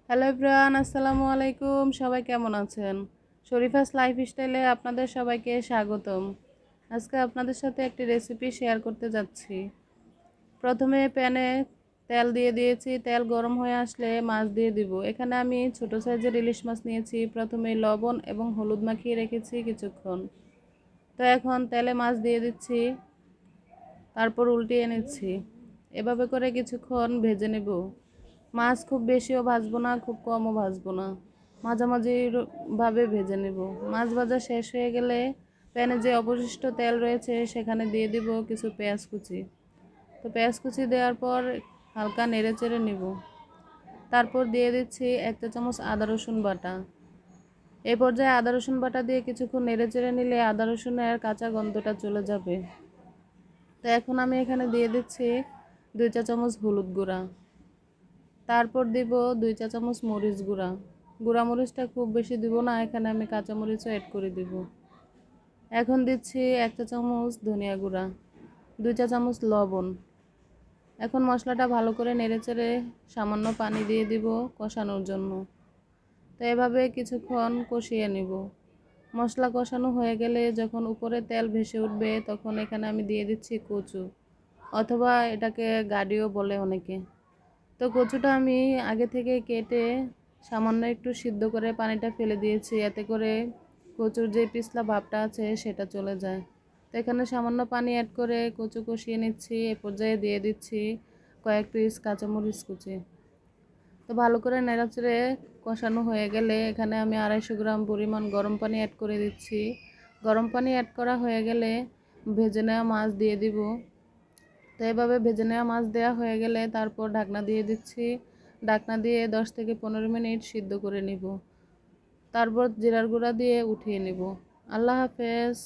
Hello everyone, আসসালামু আলাইকুম। সবাই কেমন আছেন? শরীফাস লাইফস্টাইলে আপনাদের সবাইকে স্বাগতম। আজকে আপনাদের সাথে একটি রেসিপি শেয়ার করতে যাচ্ছি। প্রথমে প্যানে তেল দিয়ে দিয়েছি। তেল গরম হয়ে আসলে মাছ দিয়ে দিব। এখানে আমি ছোট সাইজের ইলিশ মাছ নিয়েছি। প্রথমে লবণ এবং হলুদ মাখিয়ে রেখেছি কিছুক্ষণ। তো এখন তেলে মাছ দিয়ে দিচ্ছি, তারপর উল্টিয়ে নিচ্ছি। এভাবে করে কিছুক্ষণ ভেজে নেব। মাছ খুব বেশিও ভাজবো না, খুব কমও ভাজবো না, মাঝামাঝি ভাবে ভেজে নেব। মাছ ভাজা শেষ হয়ে গেলে প্যানে যে অবশিষ্ট তেল রয়েছে সেখানে দিয়ে দিব কিছু পেঁয়াজ কুচি। তো পেঁয়াজ কুচি দেওয়ার পর হালকা নেড়ে চেড়ে নেব। তারপর দিয়ে দিচ্ছি 1 চা চামচ আদা রসুন বাটা। এই পর্যায়ে আদা রসুন বাটা দিয়ে কিছুক্ষণ নেড়ে চেড়ে নিলে আদা রসুনের কাঁচা গন্ধটা চলে যাবে। তো এখন আমি এখানে দিয়ে দিচ্ছি 2 চা চামচ হলুদ গুঁড়া। তারপর দিব 2 চা চামচ মরিচ গুঁড়া। গুঁড়া মরিচটা খুব বেশি দিব না, এখানে আমি কাঁচা মরিচও অ্যাড করে দিব। এখন দিচ্ছি 1 চা চামচ ধনিয়া গুঁড়া, 2 চা চামচ লবণ। এখন মশলাটা ভালো করে নেড়েচেড়ে সামান্য পানি দিয়ে দিব কষানোর জন্য। তো এভাবে কিছুক্ষণ কষিয়ে নিব। মশলা কষানো হয়ে গেলে যখন উপরে তেল ভেসে উঠবে তখন এখানে আমি দিয়ে দিচ্ছি কচু, অথবা এটাকে গাডিও বলে অনেকে। তো কচুটা আমি আগে থেকে কেটে সামান্য একটু সিদ্ধ করে পানিটা ফেলে দিয়েছি, এতে করে কচুর যে পিছলা ভাবটা আছে সেটা চলে যায়। তো এখানে সামান্য পানি অ্যাড করে কচু কষিয়ে নিচ্ছি। এ পর্যায়ে দিয়ে দিচ্ছি কয়েক পিস কাঁচামরিচ কুচি। তো ভালো করে নেড়েচেড়ে কষানো হয়ে গেলে এখানে আমি 250 গ্রাম পরিমাণ গরম পানি অ্যাড করে দিচ্ছি। গরম পানি অ্যাড করা হয়ে গেলে ভেজে নেওয়া মাছ দিয়ে দিব। তো এভাবে ভেজে নেওয়া মাছ দেওয়া হয়ে গেলে তারপর ঢাকনা দিয়ে দিচ্ছি। ঢাকনা দিয়ে 10 থেকে 15 মিনিট সিদ্ধ করে নিব। তারপর জিরার গুঁড়া দিয়ে উঠিয়ে নিব। আল্লাহ হাফেজ।